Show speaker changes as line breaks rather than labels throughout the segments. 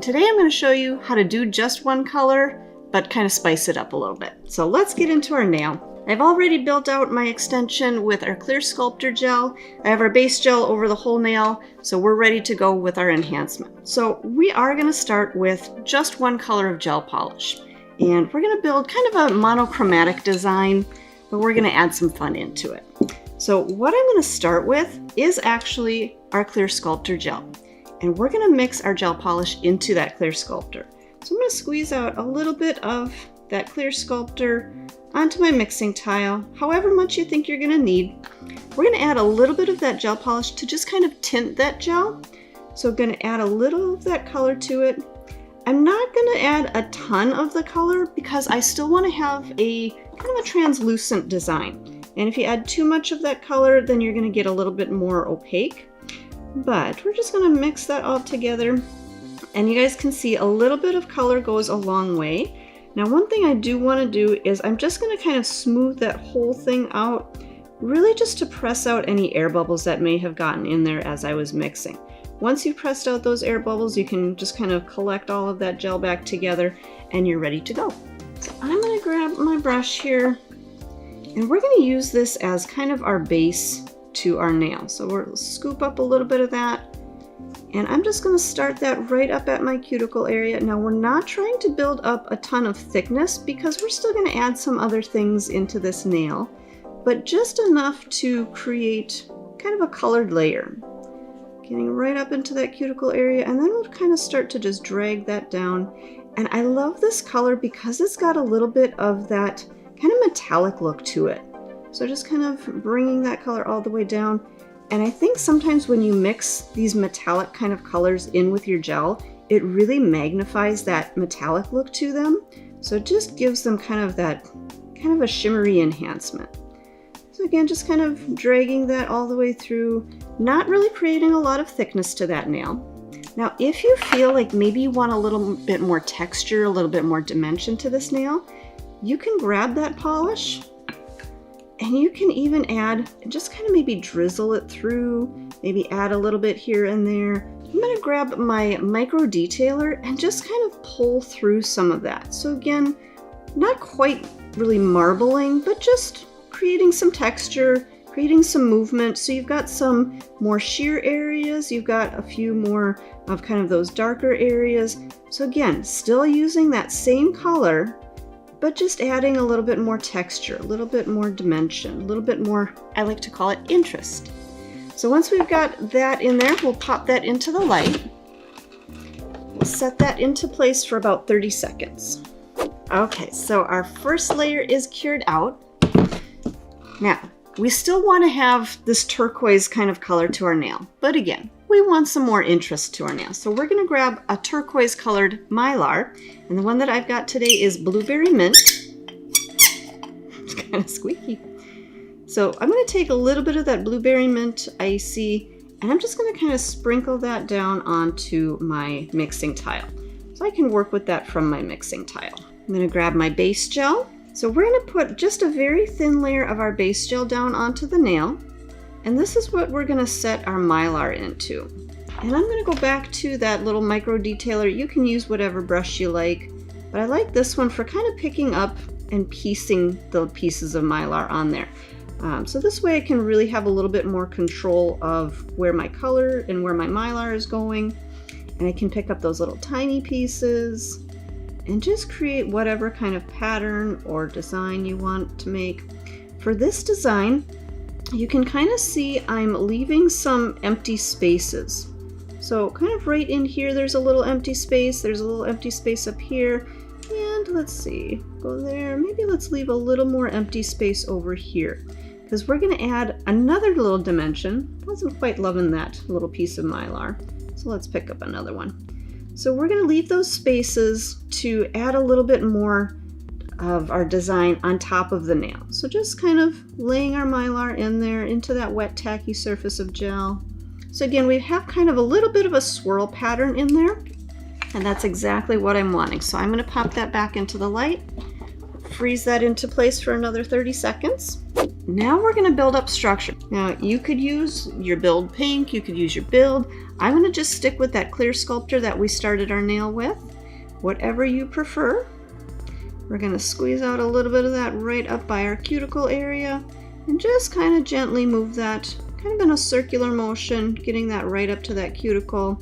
Today I'm going to show you how to do just one color, but kind of spice it up a little bit. So let's get into our nail. I've already built out my extension with our clear sculptor gel. I have our base gel over the whole nail, so we're ready to go with our enhancement. So we are going to start with just one color of gel polish. And we're going to build kind of a monochromatic design, but we're going to add some fun into it. So what I'm going to start with is actually our clear sculptor gel. And we're going to mix our gel polish into that clear sculptor. So I'm going to squeeze out a little bit of that clear sculptor onto my mixing tile, however much you think you're going to need. We're going to add a little bit of that gel polish to just kind of tint that gel. So I'm going to add a little of that color to it. I'm not going to add a ton of the color because I still want to have a kind of a translucent design. And if you add too much of that color, then you're going to get a little bit more opaque. But we're just going to mix that all together. And you guys can see a little bit of color goes a long way. Now, one thing I do want to do is I'm just going to kind of smooth that whole thing out, really just to press out any air bubbles that may have gotten in there as I was mixing. Once you've pressed out those air bubbles, you can just kind of collect all of that gel back together and you're ready to go. So I'm going to grab my brush here and we're going to use this as kind of our base to our nail. So we'll scoop up a little bit of that. And I'm just going to start that right up at my cuticle area. Now we're not trying to build up a ton of thickness because we're still going to add some other things into this nail, but just enough to create kind of a colored layer. Getting right up into that cuticle area, and then we'll kind of start to just drag that down. And I love this color because it's got a little bit of that kind of metallic look to it. So just kind of bringing that color all the way down. And I think sometimes when you mix these metallic kind of colors in with your gel, it really magnifies that metallic look to them. So it just gives them kind of a shimmery enhancement. So again, just kind of dragging that all the way through, not really creating a lot of thickness to that nail. Now, if you feel like maybe you want a little bit more texture, a little bit more dimension to this nail, you can grab that polish and you can even add, just kind of maybe drizzle it through, maybe add a little bit here and there. I'm going to grab my micro detailer and just kind of pull through some of that. So again, not quite really marbling, but just creating some texture, creating some movement. So you've got some more sheer areas, you've got a few more of kind of those darker areas. So again, still using that same color, but just adding a little bit more texture, a little bit more dimension, a little bit more, I like to call it interest. So once we've got that in there, we'll pop that into the light. We'll set that into place for about 30 seconds. Okay, so our first layer is cured out. Now, we still want to have this turquoise kind of color to our nail, but again, we want some more interest to our nail. So we're going to grab a turquoise colored Mylar, and the one that I've got today is Blueberry Mint. It's kind of squeaky. So I'm going to take a little bit of that Blueberry Mint Icy, and I'm just going to kind of sprinkle that down onto my mixing tile. So I can work with that from my mixing tile. I'm going to grab my base gel. So we're going to put just a very thin layer of our base gel down onto the nail. And this is what we're going to set our Mylar into. And I'm going to go back to that little micro detailer. You can use whatever brush you like, but I like this one for kind of picking up and piecing the pieces of Mylar on there. So this way I can really have a little bit more control of where my color and where my Mylar is going. And I can pick up those little tiny pieces and just create whatever kind of pattern or design you want to make. For this design, you can kind of see I'm leaving some empty spaces. So kind of right in here, there's a little empty space. There's a little empty space up here. And let's see, go there. Maybe let's leave a little more empty space over here because we're going to add another little dimension. Wasn't quite loving that little piece of Mylar. So let's pick up another one. So we're going to leave those spaces to add a little bit more of our design on top of the nail. So just kind of laying our Mylar in there into that wet tacky surface of gel. So again, we have kind of a little bit of a swirl pattern in there, and that's exactly what I'm wanting. So I'm going to pop that back into the light, freeze that into place for another 30 seconds. Now we're going to build up structure. Now you could use your build pink, you could use your build. I'm going to just stick with that clear sculptor that we started our nail with. Whatever you prefer. We're going to squeeze out a little bit of that right up by our cuticle area and just kind of gently move that kind of in a circular motion, getting that right up to that cuticle.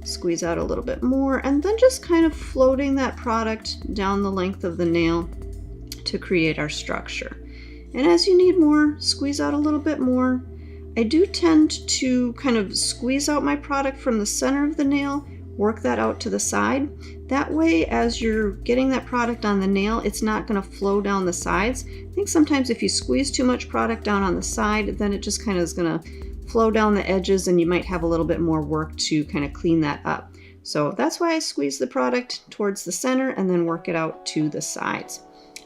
Squeeze out a little bit more and then just kind of floating that product down the length of the nail to create our structure. And as you need more, squeeze out a little bit more. I do tend to kind of squeeze out my product from the center of the nail, work that out to the side. That way, as you're getting that product on the nail, it's not going to flow down the sides. I think sometimes if you squeeze too much product down on the side, then it just kind of is going to flow down the edges and you might have a little bit more work to kind of clean that up. So that's why I squeeze the product towards the center and then work it out to the sides.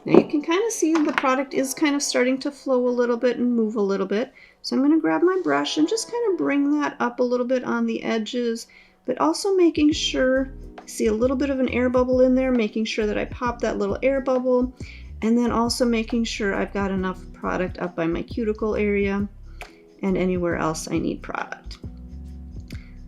Now you can kind of see the product is kind of starting to flow a little bit and move a little bit. So I'm going to grab my brush and just kind of bring that up a little bit on the edges, but also making sure, I see a little bit of an air bubble in there, making sure that I pop that little air bubble, and then also making sure I've got enough product up by my cuticle area and anywhere else I need product.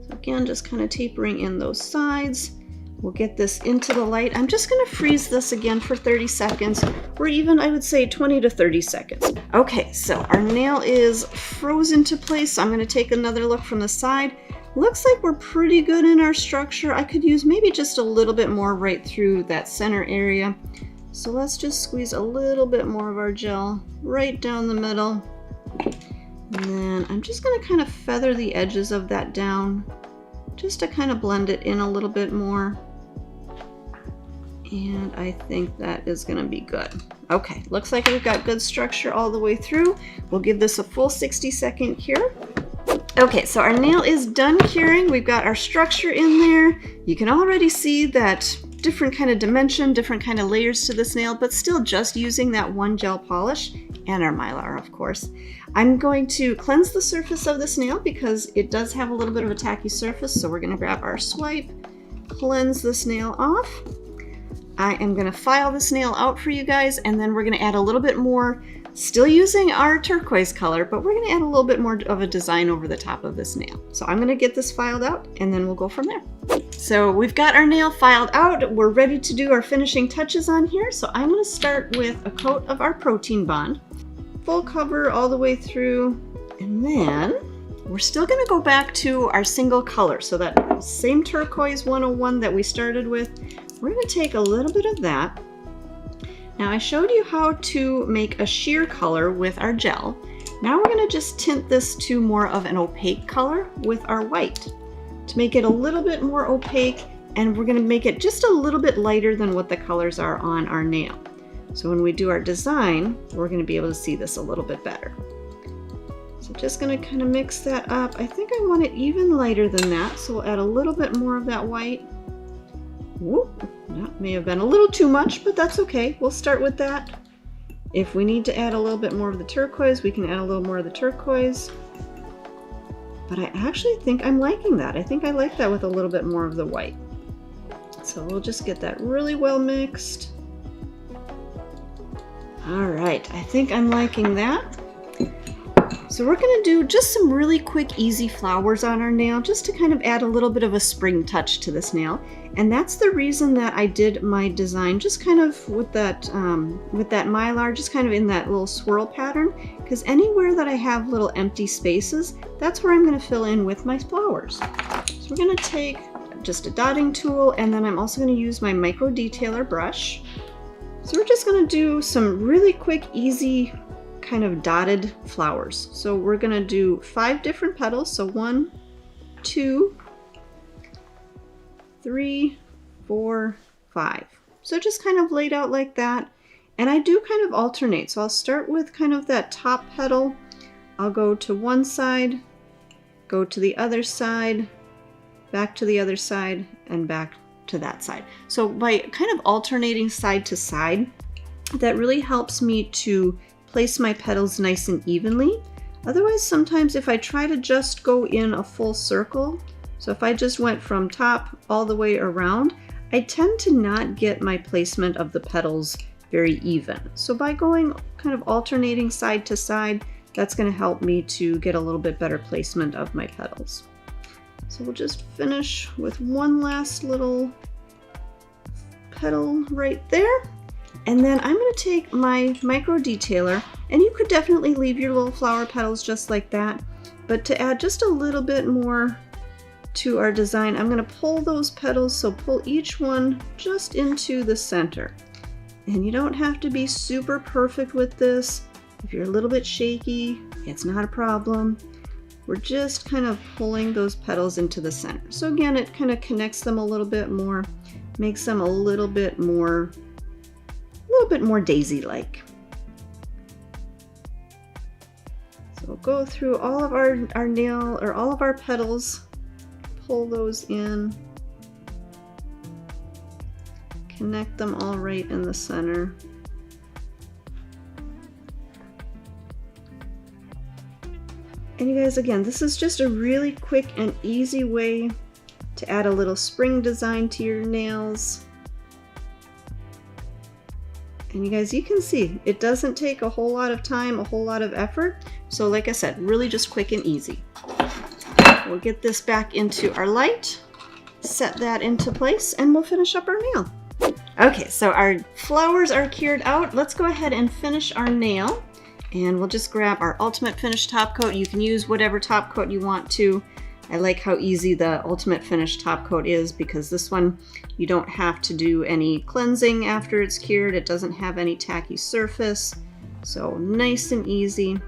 So again, just kind of tapering in those sides. We'll get this into the light. I'm just going to freeze this again for 30 seconds, or even I would say 20 to 30 seconds. Okay, so our nail is frozen to place. So I'm going to take another look from the side. Looks like we're pretty good in our structure. I could use maybe just a little bit more right through that center area. So let's just squeeze a little bit more of our gel right down the middle. And then I'm just going to kind of feather the edges of that down just to kind of blend it in a little bit more. And I think that is going to be good. Okay, looks like we've got good structure all the way through. We'll give this a full 60-second cure. Okay, so our nail is done curing. We've got our structure in there. You can already see that different kind of dimension, different kind of layers to this nail, but still just using that one gel polish and our Mylar, of course. I'm going to cleanse the surface of this nail because it does have a little bit of a tacky surface, so we're going to grab our swipe, cleanse this nail off. I am going to file this nail out for you guys, and then we're going to add a little bit more, still using our turquoise color, but we're going to add a little bit more of a design over the top of this nail. So I'm going to get this filed out, and then we'll go from there. So we've got our nail filed out. We're ready to do our finishing touches on here. So I'm going to start with a coat of our protein bond, full cover all the way through, and then we're still going to go back to our single color. So that same turquoise 101 that we started with, we're going to take a little bit of that. Now I showed you how to make a sheer color with our gel. Now we're going to just tint this to more of an opaque color with our white to make it a little bit more opaque, and we're going to make it just a little bit lighter than what the colors are on our nail. So when we do our design, we're going to be able to see this a little bit better. So just going to kind of mix that up. I think I want it even lighter than that, so we'll add a little bit more of that white. Whoop, that may have been a little too much, but that's okay. We'll start with that. If we need to add a little bit more of the turquoise, we can add a little more of the turquoise. But I actually think I'm liking that. I think I like that with a little bit more of the white. So we'll just get that really well mixed. All right, I think I'm liking that. So we're gonna do just some really quick, easy flowers on our nail, just to kind of add a little bit of a spring touch to this nail. And that's the reason that I did my design just kind of with that Mylar, just kind of in that little swirl pattern, because anywhere that I have little empty spaces, that's where I'm gonna fill in with my flowers. So we're gonna take just a dotting tool, and then I'm also gonna use my micro detailer brush. So we're just gonna do some really quick, easy, kind of dotted flowers. So we're gonna do 5 different petals. So 1, 2, 3, 4, 5. So just kind of laid out like that. And I do kind of alternate. So I'll start with kind of that top petal. I'll go to one side, go to the other side, back to the other side, and back to that side. So by kind of alternating side to side, that really helps me to place my petals nice and evenly. Otherwise, sometimes if I try to just go in a full circle, so if I just went from top all the way around, I tend to not get my placement of the petals very even. So by going kind of alternating side to side. That's going to help me to get a little bit better placement of my petals. So we'll just finish with one last little petal right there. And then I'm going to take my micro detailer, and you could definitely leave your little flower petals just like that. But to add just a little bit more to our design, I'm going to pull those petals, so pull each one just into the center. And you don't have to be super perfect with this. If you're a little bit shaky, it's not a problem. We're just kind of pulling those petals into the center. So again, it kind of connects them a little bit more, makes them a little bit more daisy-like. So we'll go through all of our nail, or all of our petals, pull those in, connect them all right in the center. And you guys, again, this is just a really quick and easy way to add a little spring design to your nails. And you guys, you can see it doesn't take a whole lot of time, a whole lot of effort. So like I said, really just quick and easy. We'll get this back into our light, set that into place, and we'll finish up our nail. Okay, so our flowers are cured out. Let's go ahead and finish our nail. And we'll just grab our Ultimate Finish top coat. You can use whatever top coat you want to. I like how easy the Ultimate Finish top coat is, because this one, you don't have to do any cleansing after it's cured. It doesn't have any tacky surface. So nice and easy.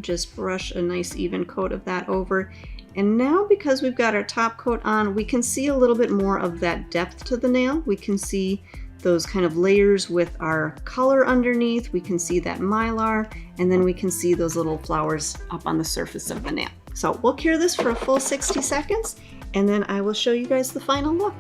Just brush a nice even coat of that over. And now, because we've got our top coat on, we can see a little bit more of that depth to the nail. We can see those kind of layers with our color underneath. We can see that Mylar, and then we can see those little flowers up on the surface of the nail. So we'll cure this for a full 60 seconds, and then I will show you guys the final look.